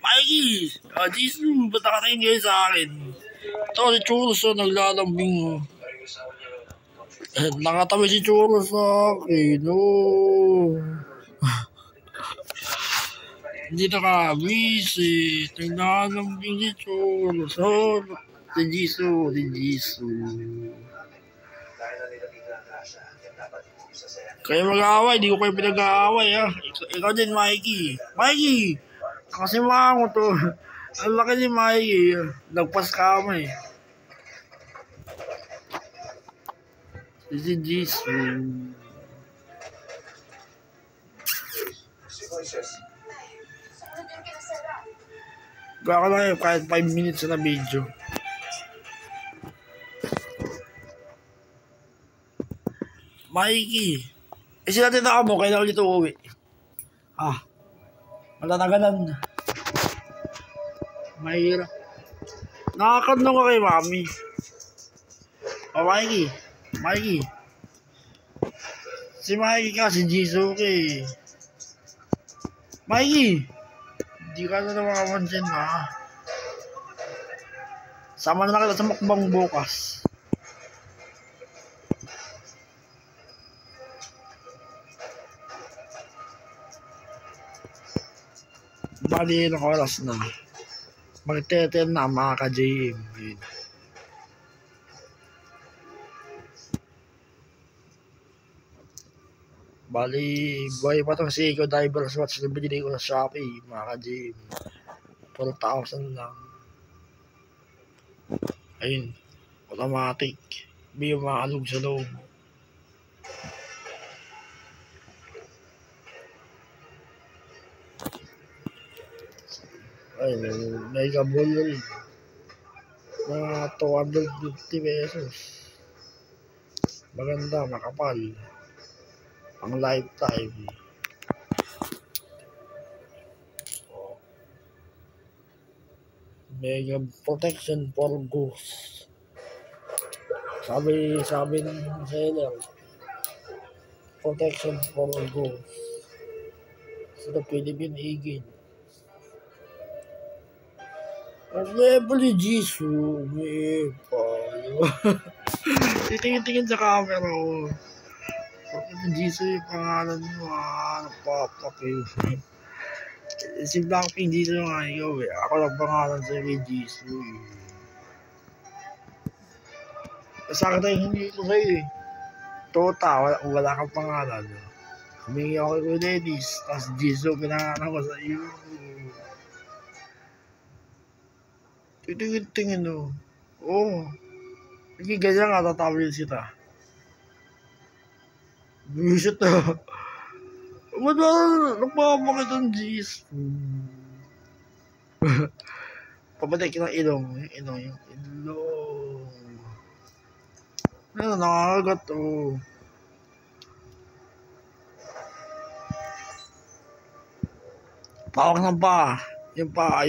Mikey! Jisoo, ba't nakatingin kayo sa akin? Ito si Churros, naglalambing. Nakatabi si Churros sa akin, Hindi nakabisit. Naglalambing si Churros, Si Jisoo. Kayo mag-aaway, di ko kayo pinag-aaway, ha? Ikaw din, Mikey. Mikey! Kasi mo to. Ang laki ni Mikey. Nagpas ka mo, Si Jisoo. Gawa ko lang kahit 5 minutes na video. Mikey. Sila din ako mo, kailan ulit uuwi? Matatagalan. Mahirap. Nakakandong ka kay mami. Mikey. Si Mikey ka, si Jisoo eh. Mikey! Hindi ka na makapansin, ha? Sama na kita sa mukbang bukas. Bali, ilang oras na. Magteten na mga ka-JM. Bali, buhay pa itong si Eco Divers Watch na binili ko sa Shopee, mga ka-JM. 4,000 lang. Ayun, automatic. May maalog sa loob. Ay, mega ball rin. Mga 250 pesos. Maganda, makapal. Ang lifetime. Mega protection for ghosts. Sabi ng seller. Protection for ghosts. Sa Philippine Eagle. Ang level ni Jisoo. May palo. Titingin sa camera ko. Bakit Jisoo yung pangalan mo, napapapil. Si Blackpink Jisoo nga ikaw eh. Ako lang pangalan sa Jisoo eh. Sa akin tayo hindi ito sa'yo eh. Tota, wala kang pangalan. Humingi ako kay Dennis, tapos Jisoo pinangalan ko sa iyo. Tingin Hindi ganyan nga tatawil sila. Bullshit na. Ba't ba nagpapamakit ang Jisoo? Pabatik ng ilong. Yung ilong. Ano, nakakagat Pawak ng paa. Yung paa.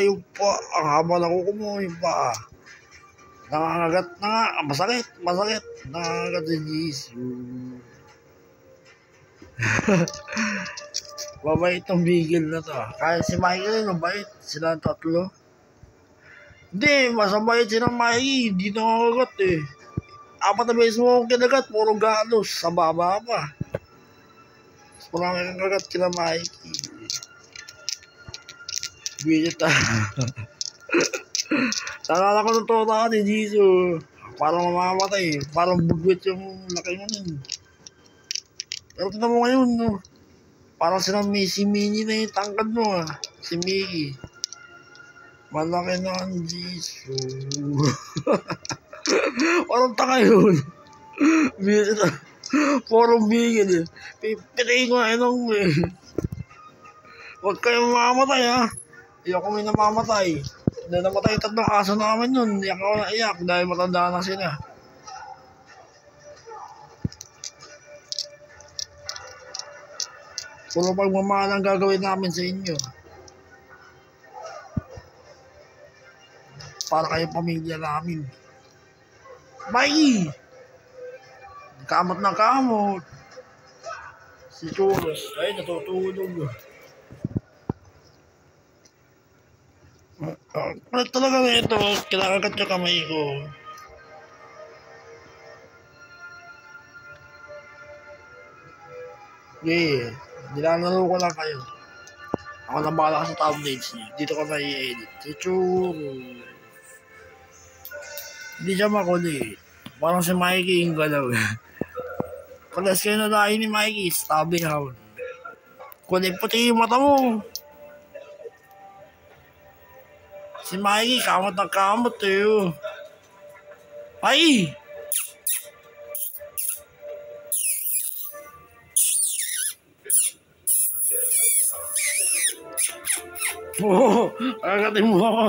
Ang haba ng kuko mo, yung paa. Nakakagat na nga. Masakit. Nakakagat si Jisoo. Mabait ang bigil na to. Kaya si Mikey rin, mabait. Sila tatlo. Hindi, masabait sila Mikey. Hindi nakakagat eh. 4 na beses mo akong kinagat. Puro galos. Sa baba pa. Marami kang kagat kila Mikey. Bilit Nalala ko ng tota ni Jisoo. Parang mamamatay. Parang bugwit yung laki mo nun. Pero tignan mo ngayon, no? Parang si Minnie na yung tangkad mo, Si Mickey. Malaki na ang Jisoo. Parang taka yun. Bilit Parang bigil eh. Pipitayin ko na inong mo eh. Huwag kayong mamamatay, ha? Iyak ko may namamatay. Dahil namatay 3 aso namin yun. Iyak ako na iyak dahil matanda na sila. Puro pagmamahal ang gagawin namin sa inyo. Para kayong pamilya namin. Bye! Kamot na kamot. Si Churros. Ay, natutulog. Palit talaga na ito. Kinakagat yung kamay ko. Okay. Nilalaro ko lang kayo. Ako na bahala sa tablets niya. Dito ko na i-edit. Hindi siya makulit. Parang si Mikey yung galaw. Palas kayo na dahil ni Mikey. Stubby hound. Kulit puti yung mata mo. Si Mikey, kamot na kamot eh. Ay! Oo, kagatin mo ako.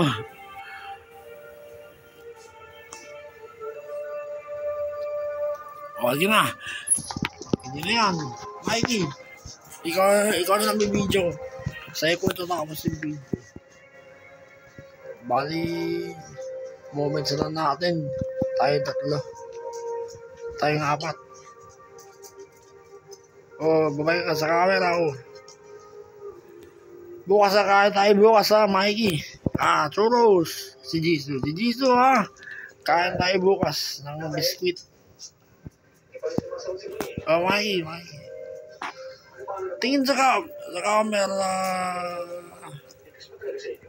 O, sige na. Hindi na yan. Mikey, ikaw na lang may video. Sa'yo ko ito tapos yung video. Bali, moments na natin. Tayo tatlo. Tayong apat. O, babay ka sa camera ko. Bukas na kain tayo bukas ha, Mikey. Churros. Si Jisoo ha. Kain tayo bukas ng biskwit. Mikey. Tingin sa camera.